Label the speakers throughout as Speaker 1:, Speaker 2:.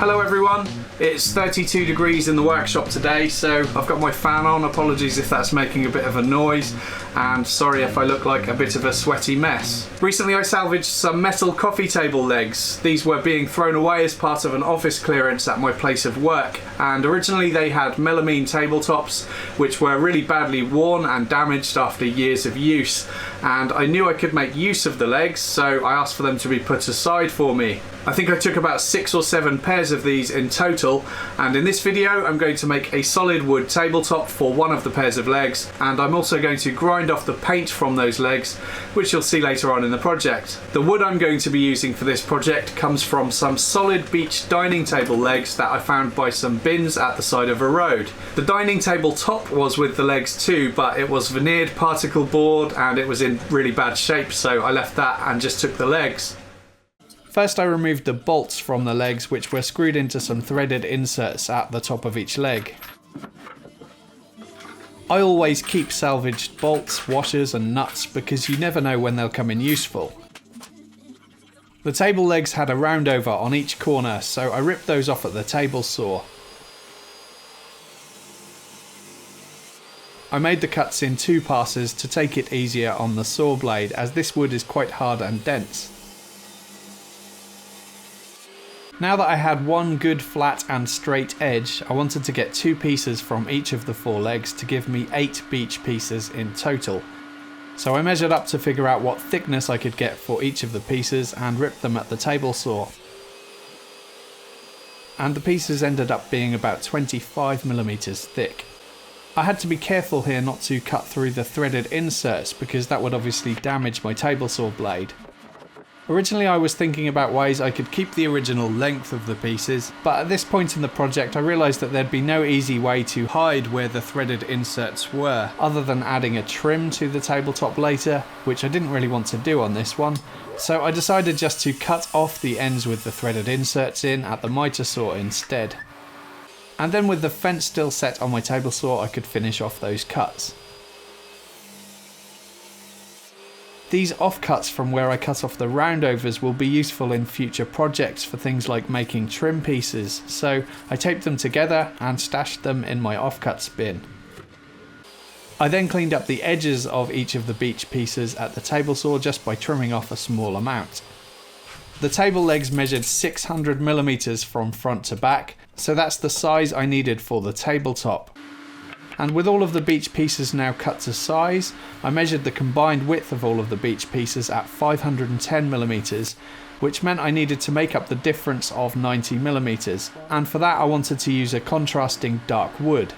Speaker 1: Hello everyone, it's 32 degrees in the workshop today, so I've got my fan on. Apologies if that's making a bit of a noise, and sorry if I look like a bit of a sweaty mess. Recently I salvaged some metal coffee table legs. These were being thrown away as part of an office clearance at my place of work, and originally they had melamine tabletops which were really badly worn and damaged after years of use, and I knew I could make use of the legs, so I asked for them to be put aside for me. I think I took about 6 or 7 pairs of these in total, and in this video I'm going to make a solid wood tabletop for one of the pairs of legs, and I'm also going to grind off the paint from those legs, which you'll see later on in the project. The wood I'm going to be using for this project comes from some solid beech dining table legs that I found by some bins at the side of a road. The dining table top was with the legs too, but it was veneered particle board and it was in really bad shape, so I left that and just took the legs. First I removed the bolts from the legs, which were screwed into some threaded inserts at the top of each leg. I always keep salvaged bolts, washers and nuts because you never know when they'll come in useful. The table legs had a round over on each corner, so I ripped those off at the table saw. I made the cuts in 2 passes to take it easier on the saw blade, as this wood is quite hard and dense. Now that I had one good flat and straight edge, I wanted to get 2 pieces from each of the 4 legs to give me 8 beech pieces in total. So I measured up to figure out what thickness I could get for each of the pieces and ripped them at the table saw. And the pieces ended up being about 25mm thick. I had to be careful here not to cut through the threaded inserts because that would obviously damage my table saw blade. Originally I was thinking about ways I could keep the original length of the pieces, but at this point in the project I realised that there'd be no easy way to hide where the threaded inserts were, other than adding a trim to the tabletop later, which I didn't really want to do on this one, so I decided just to cut off the ends with the threaded inserts in at the miter saw instead. And then with the fence still set on my table saw I could finish off those cuts. These offcuts from where I cut off the roundovers will be useful in future projects for things like making trim pieces, so I taped them together and stashed them in my offcuts bin. I then cleaned up the edges of each of the beech pieces at the table saw just by trimming off a small amount. The table legs measured 600mm from front to back, so that's the size I needed for the tabletop. And with all of the beech pieces now cut to size, I measured the combined width of all of the beech pieces at 510mm, which meant I needed to make up the difference of 90mm, and for that I wanted to use a contrasting dark wood.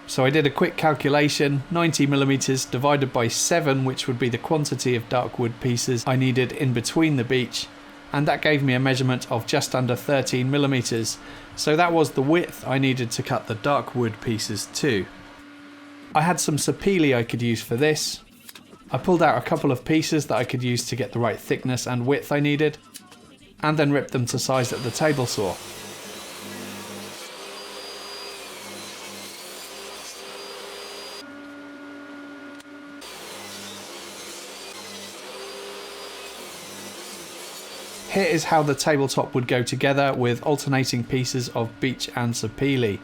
Speaker 1: So I did a quick calculation, 90mm divided by 7, which would be the quantity of dark wood pieces I needed in between the beech, and that gave me a measurement of just under 13mm, so that was the width I needed to cut the dark wood pieces to. I had some sapele I could use for this. I pulled out a couple of pieces that I could use to get the right thickness and width I needed, and then ripped them to size at the table saw. Here is how the tabletop would go together with alternating pieces of beech and sapele.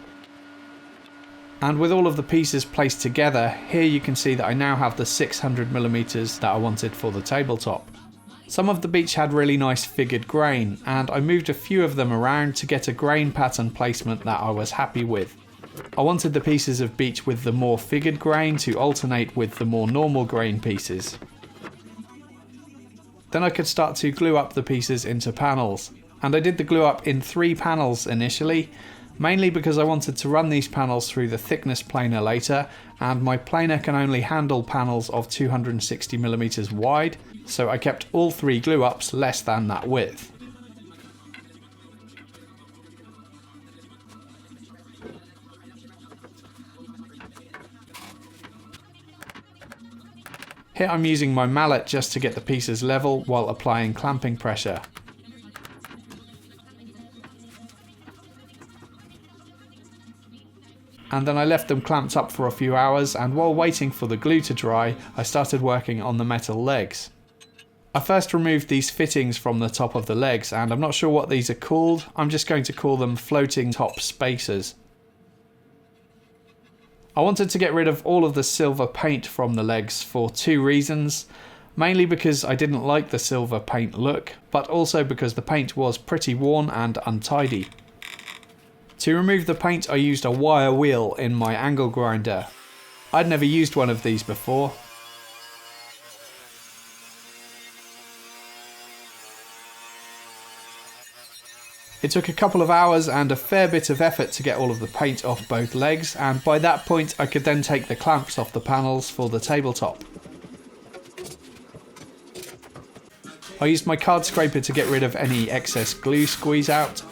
Speaker 1: And with all of the pieces placed together, here you can see that I now have the 600mm that I wanted for the tabletop. Some of the beech had really nice figured grain, and I moved a few of them around to get a grain pattern placement that I was happy with. I wanted the pieces of beech with the more figured grain to alternate with the more normal grain pieces. Then I could start to glue up the pieces into panels, and I did the glue up in 3 panels initially, mainly because I wanted to run these panels through the thickness planer later, and my planer can only handle panels of 260mm wide, so I kept all 3 glue ups less than that width. Here I'm using my mallet just to get the pieces level while applying clamping pressure. And then I left them clamped up for a few hours, and while waiting for the glue to dry, I started working on the metal legs. I first removed these fittings from the top of the legs, and I'm not sure what these are called. I'm just going to call them floating top spacers. I wanted to get rid of all of the silver paint from the legs for two reasons. Mainly because I didn't like the silver paint look, but also because the paint was pretty worn and untidy. To remove the paint, I used a wire wheel in my angle grinder. I'd never used one of these before. It took a couple of hours and a fair bit of effort to get all of the paint off both legs, and by that point I could then take the clamps off the panels for the tabletop. I used my card scraper to get rid of any excess glue squeeze out.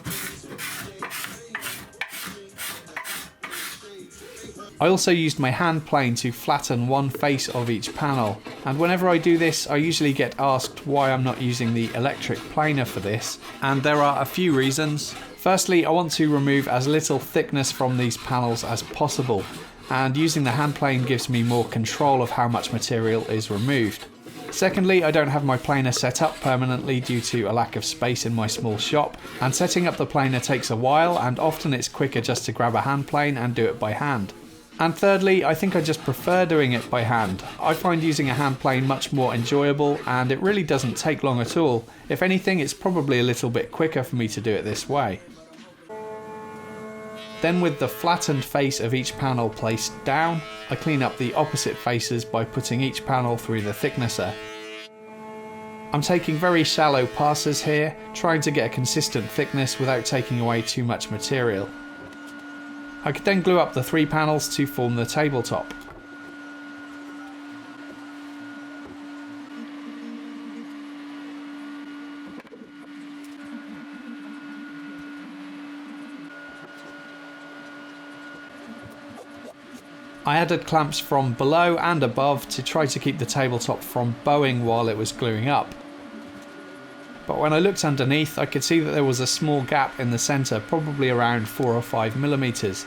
Speaker 1: I also used my hand plane to flatten one face of each panel, and whenever I do this I usually get asked why I'm not using the electric planer for this, and there are a few reasons. Firstly, I want to remove as little thickness from these panels as possible, and using the hand plane gives me more control of how much material is removed. Secondly, I don't have my planer set up permanently due to a lack of space in my small shop, and setting up the planer takes a while, and often it's quicker just to grab a hand plane and do it by hand. And thirdly, I think I just prefer doing it by hand. I find using a hand plane much more enjoyable, and it really doesn't take long at all. If anything, it's probably a little bit quicker for me to do it this way. Then with the flattened face of each panel placed down, I clean up the opposite faces by putting each panel through the thicknesser. I'm taking very shallow passes here, trying to get a consistent thickness without taking away too much material. I could then glue up the three panels to form the tabletop. I added clamps from below and above to try to keep the tabletop from bowing while it was gluing up. But when I looked underneath, I could see that there was a small gap in the centre, probably around 4 or 5 millimeters.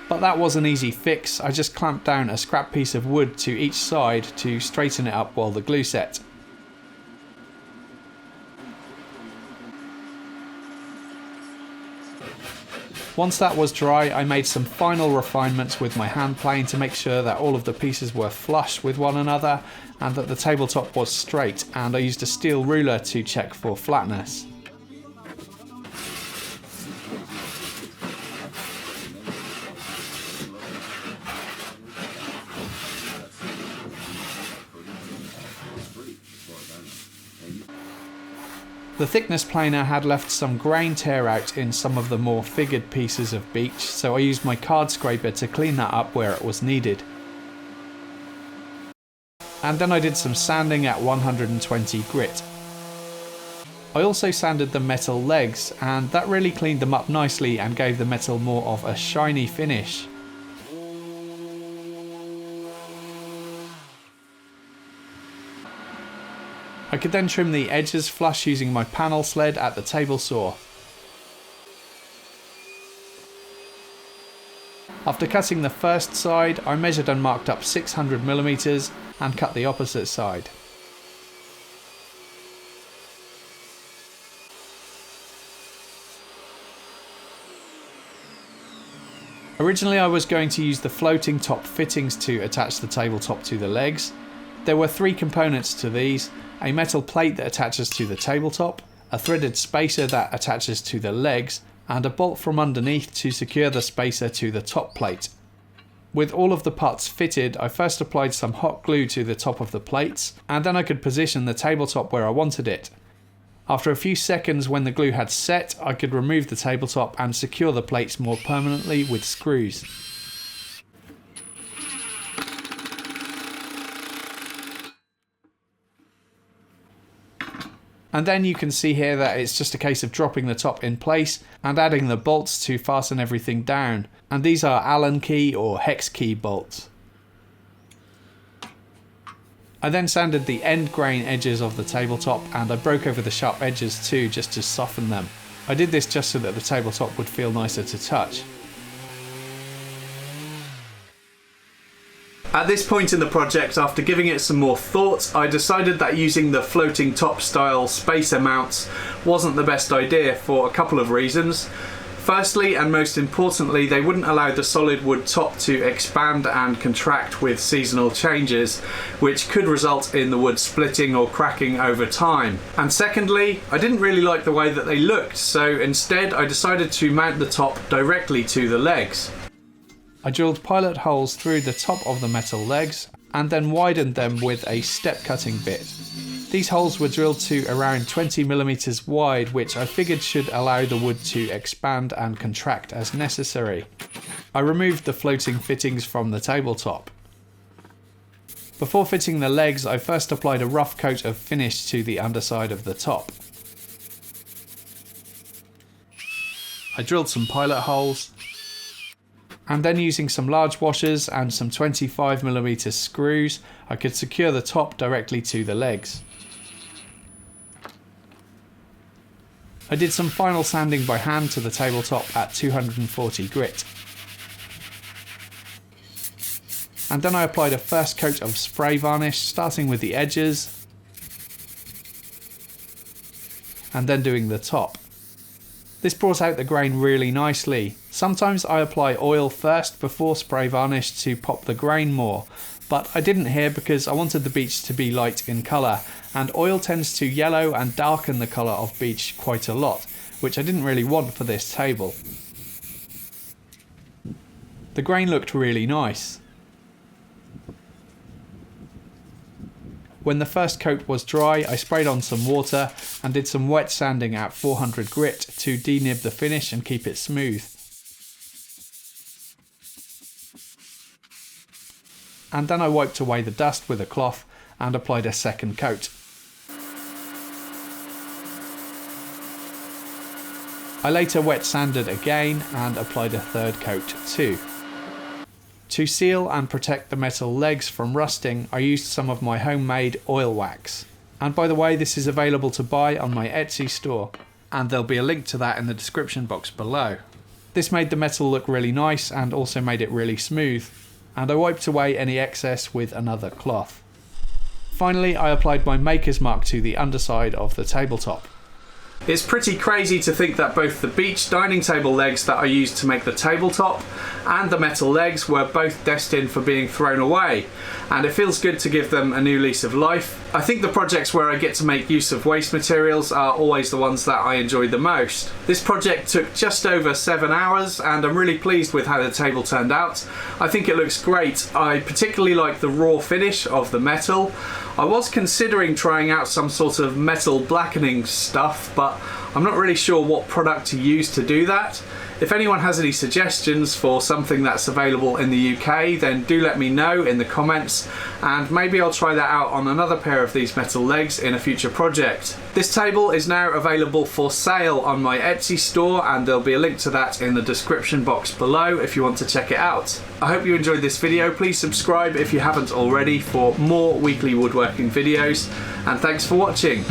Speaker 1: But that was an easy fix. I just clamped down a scrap piece of wood to each side to straighten it up while the glue set. Once that was dry, I made some final refinements with my hand plane to make sure that all of the pieces were flush with one another and that the tabletop was straight, and I used a steel ruler to check for flatness. The thickness planer had left some grain tear out in some of the more figured pieces of beech, so I used my card scraper to clean that up where it was needed. And then I did some sanding at 120 grit. I also sanded the metal legs, and that really cleaned them up nicely and gave the metal more of a shiny finish. I could then trim the edges flush using my panel sled at the table saw. After cutting the first side, I measured and marked up 600mm and cut the opposite side. Originally I was going to use the floating top fittings to attach the tabletop to the legs. There were three components to these: a metal plate that attaches to the tabletop, a threaded spacer that attaches to the legs, and a bolt from underneath to secure the spacer to the top plate. With all of the parts fitted, I first applied some hot glue to the top of the plates, and then I could position the tabletop where I wanted it. After a few seconds, when the glue had set, I could remove the tabletop and secure the plates more permanently with screws. And then you can see here that it's just a case of dropping the top in place and adding the bolts to fasten everything down. And these are Allen key or hex key bolts. I then sanded the end grain edges of the tabletop, and I broke over the sharp edges too, just to soften them. I did this just so that the tabletop would feel nicer to touch. At this point in the project, after giving it some more thought, I decided that using the floating top style spacer mounts wasn't the best idea for a couple of reasons. Firstly, and most importantly, they wouldn't allow the solid wood top to expand and contract with seasonal changes, which could result in the wood splitting or cracking over time. And secondly, I didn't really like the way that they looked, so instead I decided to mount the top directly to the legs. I drilled pilot holes through the top of the metal legs and then widened them with a step cutting bit. These holes were drilled to around 20mm wide, which I figured should allow the wood to expand and contract as necessary. I removed the floating fittings from the tabletop. Before fitting the legs, I first applied a rough coat of finish to the underside of the top. I drilled some pilot holes, and then using some large washers and some 25mm screws, I could secure the top directly to the legs. I did some final sanding by hand to the tabletop at 240 grit. And then I applied a first coat of spray varnish, starting with the edges and then doing the top. This brought out the grain really nicely. Sometimes I apply oil first before spray varnish to pop the grain more, but I didn't here because I wanted the beech to be light in colour, and oil tends to yellow and darken the colour of beech quite a lot, which I didn't really want for this table. The grain looked really nice. When the first coat was dry, I sprayed on some water and did some wet sanding at 400 grit to denib the finish and keep it smooth. And then I wiped away the dust with a cloth and applied a second coat. I later wet sanded again and applied a third coat too. To seal and protect the metal legs from rusting, I used some of my homemade oil wax. And by the way, this is available to buy on my Etsy store, and there'll be a link to that in the description box below. This made the metal look really nice and also made it really smooth, and I wiped away any excess with another cloth. Finally, I applied my maker's mark to the underside of the tabletop. It's pretty crazy to think that both the beech dining table legs that I used to make the tabletop and the metal legs were both destined for being thrown away, and it feels good to give them a new lease of life. I think the projects where I get to make use of waste materials are always the ones that I enjoy the most. This project took just over 7 hours and I'm really pleased with how the table turned out. I think it looks great. I particularly like the raw finish of the metal. I was considering trying out some sort of metal blackening stuff, but I'm not really sure what product to use to do that. If anyone has any suggestions for something that's available in the UK, then do let me know in the comments, and maybe I'll try that out on another pair of these metal legs in a future project. This table is now available for sale on my Etsy store, and there'll be a link to that in the description box below if you want to check it out. I hope you enjoyed this video. Please subscribe if you haven't already for more weekly woodworking videos, and thanks for watching.